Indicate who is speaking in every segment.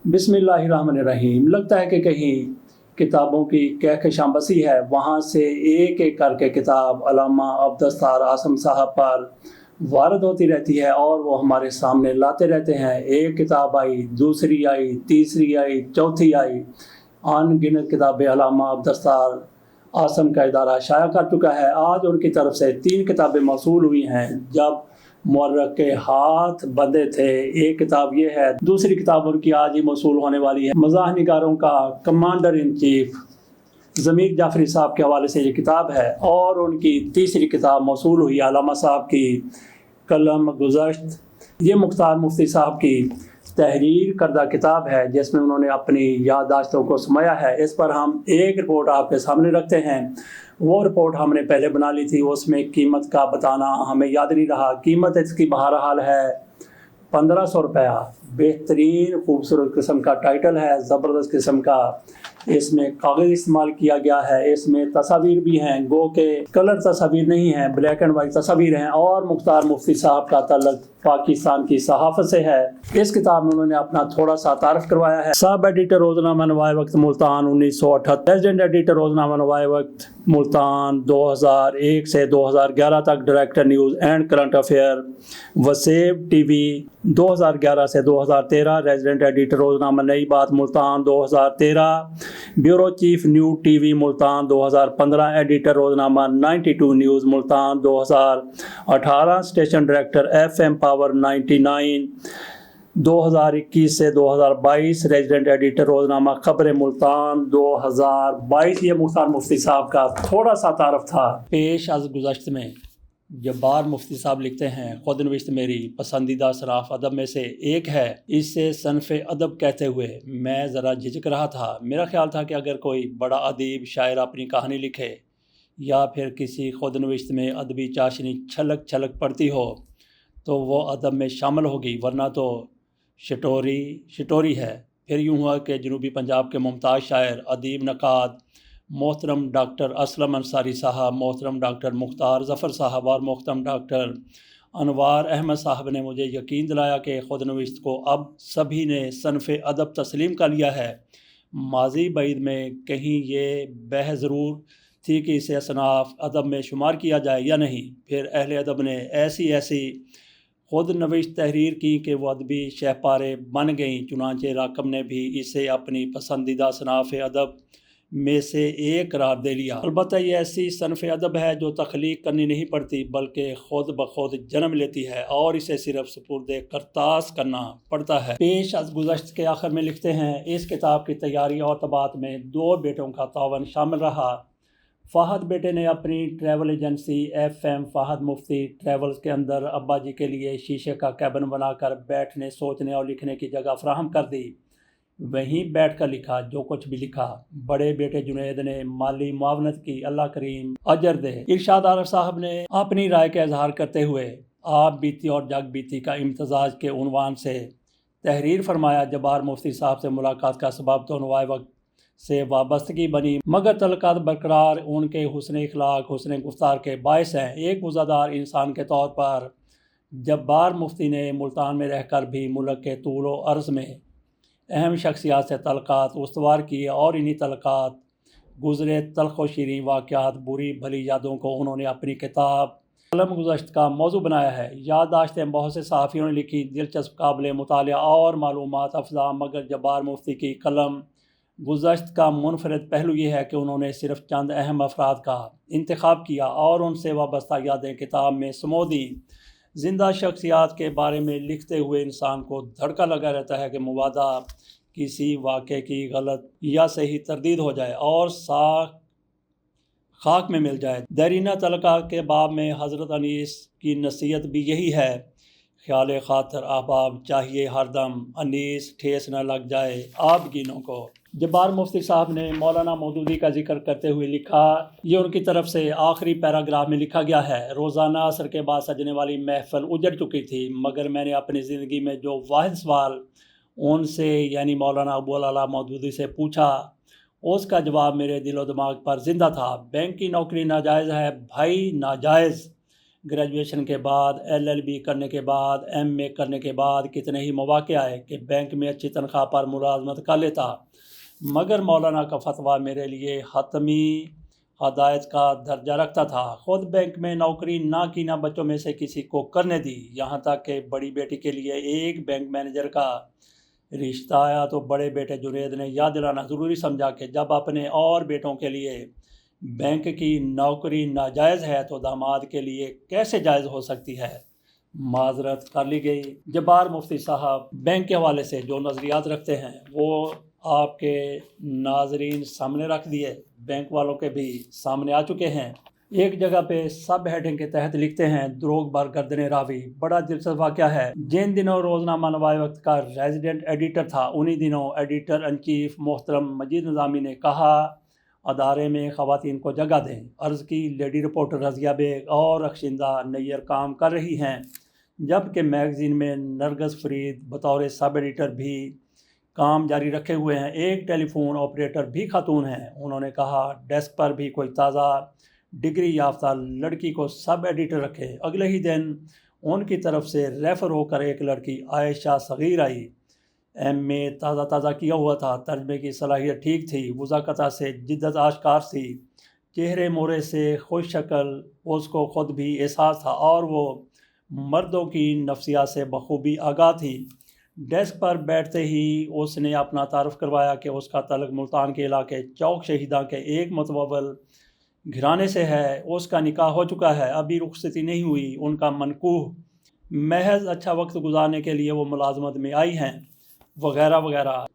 Speaker 1: बिस्मिल्लाहिर्रहमानिर्रहीम। लगता है कि कहीं किताबों की कहकशां बसी है, वहाँ से एक एक करके किताब अल्लामा अब्दुस्तार आसम साहब पर वारद होती रहती है और वो हमारे सामने लाते रहते हैं। एक किताब आई, दूसरी आई, तीसरी आई, चौथी आई। अनगिनत किताबें अल्लामा अब्दुस्तार आसम का इदारा शाया कर चुका है। आज उनकी तरफ से 3 किताबें मौसूल हुई हैं। जब मुअर्रख के हाथ बंधे थे, एक किताब ये है, दूसरी किताब उनकी आज ही मौसूल होने वाली है। मज़ाह निगारों का कमांडर इन चीफ ज़मीर जाफरी साहब के हवाले से ये किताब है और उनकी तीसरी किताब मौसूल हुई अल्लामा साहब की कलम गुज़श्त। ये मुख्तार मुफ्ती साहब की तहरीर करदा किताब है जिसमें उन्होंने अपनी याददाश्तों को समाया है। इस पर हम एक रिपोर्ट आपके सामने रखते हैं। वो रिपोर्ट हमने पहले बना ली थी, उसमें कीमत का बताना हमें याद नहीं रहा। कीमत इसकी बहरहाल है 1500 रुपया। बेहतरीन खूबसूरत किस्म का टाइटल है, ज़बरदस्त किस्म का इसमें कागज़ इस्तेमाल किया गया है। इसमें तस्वीर भी हैं, गो के कलर तस्वीर नहीं हैं, ब्लैक एंड वाइट तस्वीर हैं। और मुख्तार मुफ्ती साहब का ताल्लुक पाकिस्तान की सहाफ़त से है। इस किताब में उन्होंने अपना थोड़ा सा तारफ़ करवाया है। सब एडिटर रोज़नामा नवाए वक्त मुल्तान 1978, प्रेसिडेंट एडिटर रोज़नामा नवाए वक्त मुल्तान 2001 से 2011 तक, director news and current affair Waseb TV 2011 से 2013, रेजिडेंट एडिटर रोज़नामा Nai Baat Multan 2013, bureau chief new TV Multan 2015, editor रोज़नामा 92 news Multan 2018, station director FM power 99 2021 से 2022, रेजिडेंट एडिटर रोज़नामा खबर मुल्तान 2022। ये मुख्तार मुफ्ती साहब का थोड़ा सा तारफ़ था। पेश अज़ गुज़श्त में जब्बार मुफ्ती साहब लिखते हैं, खुदनविश्त मेरी पसंदीदा सराफ़ अदब में से एक है। इसे सनफ़ अदब कहते हुए मैं ज़रा झिझक रहा था। मेरा ख्याल था कि अगर कोई बड़ा अदीब शायर अपनी कहानी लिखे या फिर किसी खुदनविश्त में अदबी चाशनी छलक छलक पड़ती हो तो वो अदब में शामिल होगी, वरना तो शटोरी है। फिर यूँ हुआ कि जनूबी पंजाब के मुमताज़ शायर, अदीब, नक़ाद मोहतरम डॉक्टर असलम अंसारी साहब, मोहतरम डॉक्टर मुख्तार ज़फ़र साहब और मोहतरम डॉक्टर अनवार अहमद साहब ने मुझे यकीन दिलाया कि खुदनविश्त को अब सभी ने सनफ़ अदब तस्लीम कर लिया है। माजी बैद में कहीं ये बहस ज़रूर थी कि इसे असनाफ़ अदब में शुमार किया जाए या नहीं। फिर अहले अदब ने ऐसी खुदनविश्त तहरीर की कि वो अदबी शहपारे बन गईं। चुनांचे राकब ने भी इसे अपनी पसंदीदा सनाफ़ अदब में से एक करार दे लिया। अलबत्ता ये ऐसी सनफ़ अदब है जो तख्लीक करनी नहीं पड़ती बल्कि खुद ब खुद जन्म लेती है और इसे सिर्फ सुपुर्द करतास करना पड़ता है। पेश अज़ गुज़श्त के आखिर में लिखते हैं, इस किताब की तैयारी और तबात में 2 बेटों का तावन शामिल रहा। फ़हद बेटे ने अपनी ट्रैवल एजेंसी FM फ़हद मुफ्ती ट्रैवल्स के अंदर अब्बा जी के लिए शीशे का कैबिन बनाकर बैठने, सोचने और लिखने की जगह फराहम कर दी। वहीं बैठ कर लिखा जो कुछ भी लिखा। बड़े बेटे जुनैद ने माली मुआवनत की, अल्लाह करीम अजर दे। इरशाद आरफ साहब ने अपनी राय का इजहार करते हुए आप बीती और जग बीती का इम्तजाज के उन्वान से तहरीर फरमाया। जब्बार मुफ्ती साहब से मुलाकात का सबब तो नवाए वक्त से वाबस्तगी बनी, मगर तल्लुकात बरकरार उनके हुस्न इखलाक, हुस्न गुफ्तार के बायस हैं। एक वज़ादार इंसान के तौर पर जब्बार मुफ्ती ने मुल्तान में रहकर भी मुल्क के तूल व अर्ज़ में अहम शख्सियात से तल्लुकात उस्तवार किए और इन्हीं तल्लुकात गुज़रे तल्ख़ व शीरीं वाक़यात, बुरी भली यादों को उन्होंने अपनी किताब कलम गुज़श्त का मौजू बनाया है। याददाश्तें बहुत से सहाफ़ियों ने लिखी, दिलचस्प, काबिल मुतालिया और मालूमात अफ़ज़ा, मगर जब्बार मुफ्ती की कलम गुज़श्त का मुनफरद पहलू ये है कि उन्होंने सिर्फ चंद अहम अफराद का इंतखाब किया और उनसे वाबस्ता यादें किताब में समो दी। ज़िंदा शख्सियात के बारे में लिखते हुए इंसान को धड़का लगा रहता है कि मुबादा किसी वाक़े की गलत या सही तरदीद हो जाए और खाक में मिल जाए। दरीना तलका के बाब में हज़रत अनीस की नसीहत भी यही है, ख्याल खातर अहबाब चाहिए हरदम, अनीस ठेस न लग जाए आबगीनों को। जब्बार मुफ्ती साहब ने मौलाना मौदूदी का जिक्र करते हुए लिखा, ये उनकी तरफ से आखिरी पैराग्राफ में लिखा गया है। रोज़ाना असर के बाद सजने वाली महफिल उजड़ चुकी थी, मगर मैंने अपनी ज़िंदगी में जो वाहिद सवाल उनसे यानी मौलाना अबुल आला मौदूदी से पूछा उसका जवाब मेरे दिलो दिमाग पर जिंदा था। बैंक की नौकरी नाजायज़ है भाई, नाजायज़। ग्रेजुएशन के बाद, LLB करने के बाद, MA करने के बाद कितने ही मौके आए कि बैंक में अच्छी तनख्वाह पर मुलाजमत कर लेता, मगर मौलाना का फतवा मेरे लिए हतमी हदायत का दर्जा रखता था। ख़ुद बैंक में नौकरी ना की ना बच्चों में से किसी को करने दी, यहाँ तक कि बड़ी बेटी के लिए एक बैंक मैनेजर का रिश्ता आया तो बड़े बेटे जुनेद ने याद दिलाना ज़रूरी समझा कि जब अपने और बेटों के लिए बैंक की नौकरी नाजायज़ है तो दामाद के लिए कैसे जायज़ हो सकती है। माजरत कर ली गई। जब्बार मुफ्ती साहब बैंक के हवाले से जो नज़रियात रखते हैं वो आपके नाजरीन सामने रख दिए, बैंक वालों के भी सामने आ चुके हैं। एक जगह पे सब हेडिंग के तहत लिखते हैं, द्रोग भर गर्दने रावी। बड़ा दिलचस्प वाक़या है। जिन दिनों रोज़नामा नवाए वक्त का रेजिडेंट एडिटर था, उन्हीं दिनों एडिटर इन चीफ मोहतरम मजीद निज़ामी ने कहा अदारे में ख़वातीन को जगह दें। अर्ज़ की लेडी रिपोर्टर रज़िया बेग और अक्षिंदा नैयर काम कर रही हैं, जबकि मैगज़ीन में नरगस फरीद बतौर सब एडिटर भी काम जारी रखे हुए हैं। एक टेलीफोन ऑपरेटर भी खातून हैं। उन्होंने कहा डेस्क पर भी कोई ताज़ा डिग्री याफ्ता लड़की को सब एडिटर रखे। अगले ही दिन उनकी तरफ से रेफ़र होकर एक लड़की आयशा सगीर आई। MA ताज़ा किया हुआ था, तर्जमे की सलाहियत ठीक थी, वज़ाकता से जिद्दत आश्कार थी, चेहरे मोरे से खुश शक्ल, उसको ख़ुद भी एहसास था और वो मर्दों की नफ्सियात से बखूबी आगाह थी। डेस्क पर बैठते ही उसने अपना तारुफ करवाया कि उसका तल्लुक़ मुल्तान के इलाके चौक शहीदा के एक मतवल घराने से है। उसका निकाह हो चुका है, अभी रुखसती नहीं हुई। उनका मनकूह महज अच्छा वक्त गुजारने के लिए वो मुलाजमत में आई हैं, वगैरह वगैरह।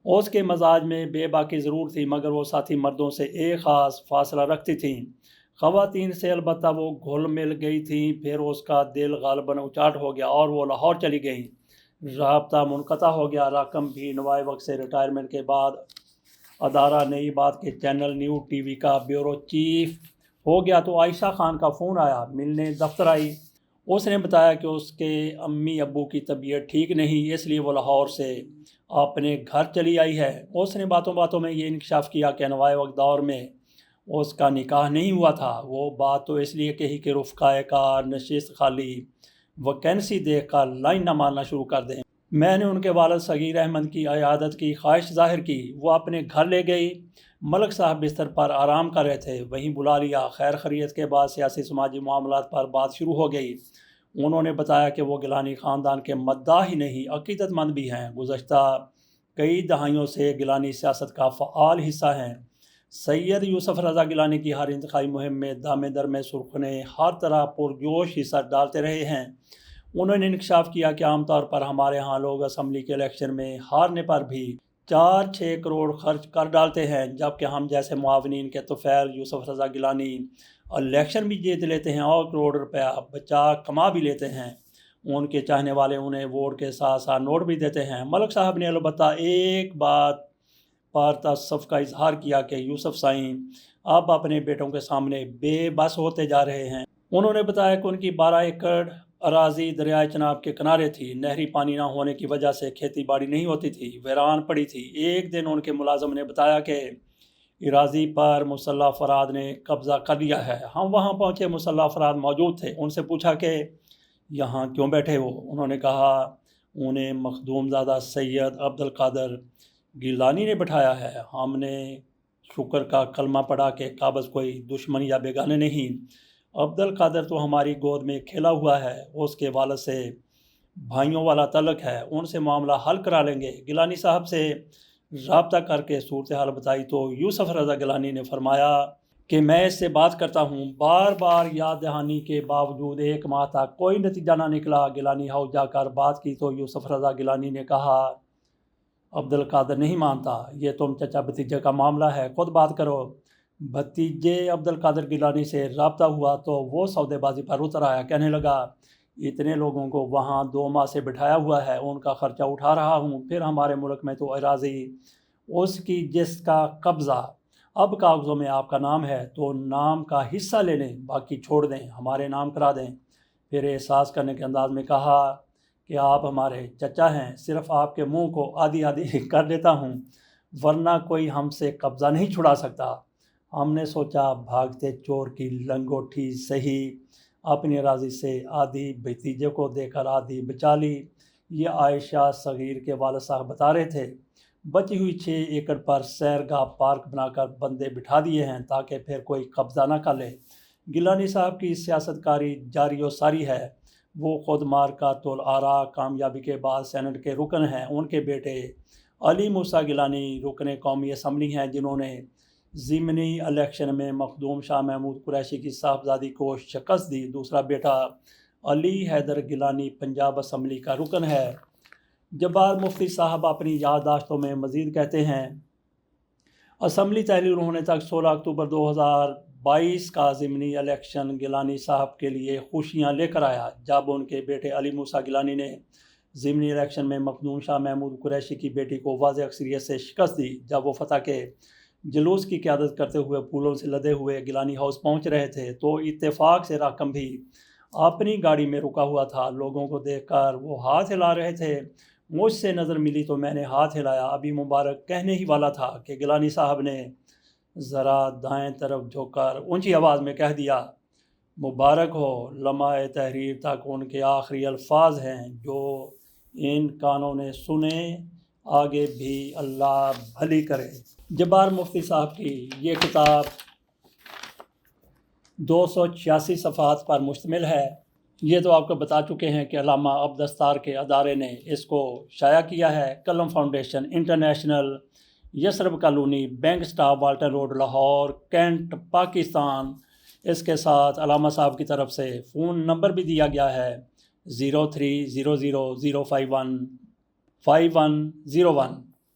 Speaker 1: उसके मजाज में बेबाकी ज़रूर थी, मगर वो साथी मर्दों से एक ख़ास फासला रखती थीं। ख़वातीन से अलबत्ता वो घुल मिल गई थी। फिर उसका दिल गालिबन उचाट हो गया और वो लाहौर चली गई। राब्ता मुनक़ता हो गया। रकम भी नवाए वक्त से रिटायरमेंट के बाद अदारा नई बात के चैनल न्यू TV का ब्यूरो चीफ हो गया तो आयशा खान का फ़ोन आया। मिलने दफ्तर आई। उसने बताया कि उसके अम्मी अब्बू की तबीयत ठीक नहीं, इसलिए वो लाहौर से अपने घर चली आई है। उसने बातों बातों में ये इंकशाफ किया कि नवाए वक्त दौर में उसका निकाह नहीं हुआ था। वो बात तो इसलिए कही कि रुफ़क़ाए कार नशिस्त खाली वैकेंसी देख कर लाइन न मारना शुरू कर दें। मैंने उनके वालिद सगीर अहमद की इयादत की ख्वाहिश ज़ाहिर की। वो अपने घर ले गई। मलक साहब बिस्तर पर आराम कर रहे थे, वहीं बुला लिया। खैर खैरियत के बाद सियासी समाजी मामलात पर बात शुरू हो गई। उन्होंने बताया कि वो गिलानी ख़ानदान के मद्दाह ही नहीं, अक़ीदतमंद भी हैं। गुज़श्ता कई दहाइयों से गिलानी सियासत का फ़आल हिस्सा हैं। सैयद यूसुफ रज़ा गिलानी की हर इंतखाबी मुहिम में दामे दर में सुर्खने हर तरह पुरजोश हिस्सा डालते रहे हैं। उन्होंने इंकशाफ किया कि आमतौर पर हमारे यहाँ लोग असम्बली के इलेक्शन में हारने पर भी 4-6 करोड़ खर्च कर डालते हैं, जबकि हम जैसे मुआवनीन के तुफ़ैल यूसुफ रज़ा गिलानी इलेक्शन भी जीत लेते हैं और करोड़ रुपया बचा कमा भी लेते हैं। उनके चाहने वाले उन्हें वोट के साथ साथ नोट भी देते हैं। मलक साहब ने अलबत्ता एक बात पर तसफ़ का इजहार किया कि यूसुफ साईं अब अपने बेटों के सामने बेबस होते जा रहे हैं। उन्होंने बताया कि उनकी 12 एकड़ अराजी दरियाए चनाब के किनारे थी। नहरी पानी ना होने की वजह से खेती बाड़ी नहीं होती थी, वीरान पड़ी थी। एक दिन उनके मुलाजम ने बताया कि इराजी पर मुसल्लह अफराद ने कब्ज़ा कर लिया है। हम वहाँ पहुँचे, मुसल्लह अफराद मौजूद थे। उनसे पूछा कि यहाँ क्यों बैठे हो? उन्होंने कहा उन्हें मखदूमज़ादा सैयद अब्दुल कादर गिलानी ने बैठाया है। हमने शुक्र का कलमा पढ़ा कि काबज़ कोई दुश्मन या बेगाने नहीं। अब्दुल कादर तो हमारी गोद में खेला हुआ है, उसके वालिद से भाइयों वाला तल्लुक़ है, उनसे मामला हल करा लेंगे। गिलानी साहब से रब्ता करके सूरत हाल बताई तो यूसुफ रज़ा गिलानी ने फरमाया कि मैं इससे बात करता हूँ। बार बार याद दहानी के बावजूद 1 माह तक कोई नतीजा ना निकला। गिलानी हाउस जाकर बात की तो यूसुफ रज़ा गिलानी ने कहा अब्दुल कादर नहीं मानता, ये तुम चचा भतीजे का मामला है, खुद बात करो। भतीजे अब्दुल कादर गिलानी से रब्ता हुआ तो वो सौदेबाजी पर उतर आया। कहने लगा इतने लोगों को वहाँ 2 माह से बिठाया हुआ है, उनका ख़र्चा उठा रहा हूँ। फिर हमारे मुल्क में तो अराज़ी उसकी जिसका कब्ज़ा अब कागज़ों में आपका नाम है तो नाम का हिस्सा ले लें, बाकी छोड़ दें, हमारे नाम करा दें। फिर एहसास करने के अंदाज में कहा कि आप हमारे चचा हैं, सिर्फ़ आपके मुँह को आधी आधी कर देता हूँ, वरना कोई हमसे कब्ज़ा नहीं छुड़ा सकता। हमने सोचा भागते चोर की लंगोटी सही, اپنی راضی سے آدھی بھتیجے کو دے کر آدھی بچا لی۔ یہ عائشہ صغیر کے والد صاحب بتا رہے تھے۔ بچی ہوئی 6 ایکڑ پر سیرگاہ پارک بنا کر بندے بٹھا دیے ہیں تاکہ پھر کوئی قبضہ نہ کر لے۔ گیلانی صاحب کی سیاست کاری جاری و ساری ہے۔ وہ خود مارکات الآراء کامیابی کے بعد سینٹ کے رکن ہیں۔ ان کے بیٹے علی موسیٰ گیلانی رکن قومی اسمبلی ہیں جنہوں نے ضمنی الیکشن میں مخدوم شاہ محمود قریشی کی صاحبزادی کو شکست دی۔ دوسرا بیٹا علی حیدر گیلانی پنجاب اسمبلی کا رکن ہے۔ جبار مفتی صاحب اپنی یادداشتوں میں مزید کہتے ہیں، اسمبلی تحلیل ہونے تک 16 اکتوبر 2022 کا ضمنی الیکشن گیلانی صاحب کے لیے خوشیاں لے کر آیا جب ان کے بیٹے علی موسیٰ گیلانی نے ضمنی الیکشن میں مخدوم شاہ محمود قریشی کی بیٹی کو واضح اکثریت سے شکست دی۔ جب وہ فتح کے جلوس کی قیادت کرتے ہوئے پھولوں سے لدے ہوئے گیلانی ہاؤس پہنچ رہے تھے تو اتفاق سے راکم بھی اپنی گاڑی میں رکا ہوا تھا۔ لوگوں کو دیکھ کر وہ ہاتھ ہلا رہے تھے۔ مجھ سے نظر ملی تو میں نے ہاتھ ہلایا۔ ابھی مبارک کہنے ہی والا تھا کہ گیلانی صاحب نے ذرا دائیں طرف جھک کر اونچی آواز میں کہہ دیا، مبارک ہو۔ لمحہ تحریر تک ان کے آخری الفاظ ہیں جو ان کانوں نے سنے، آگے بھی اللہ بھلی کرے۔ جبار مفتی صاحب کی یہ کتاب 286 صفحات پر مشتمل ہے۔ یہ تو آپ کو بتا چکے ہیں کہ علامہ عبدالستار کے ادارے نے اس کو شائع کیا ہے۔ Qalam foundation international, Yasrab colony, bank stop, Walter road, Lahore, cantt, Pakistan. اس کے ساتھ علامہ صاحب کی طرف سے فون نمبر بھی دیا گیا ہے 030005150101۔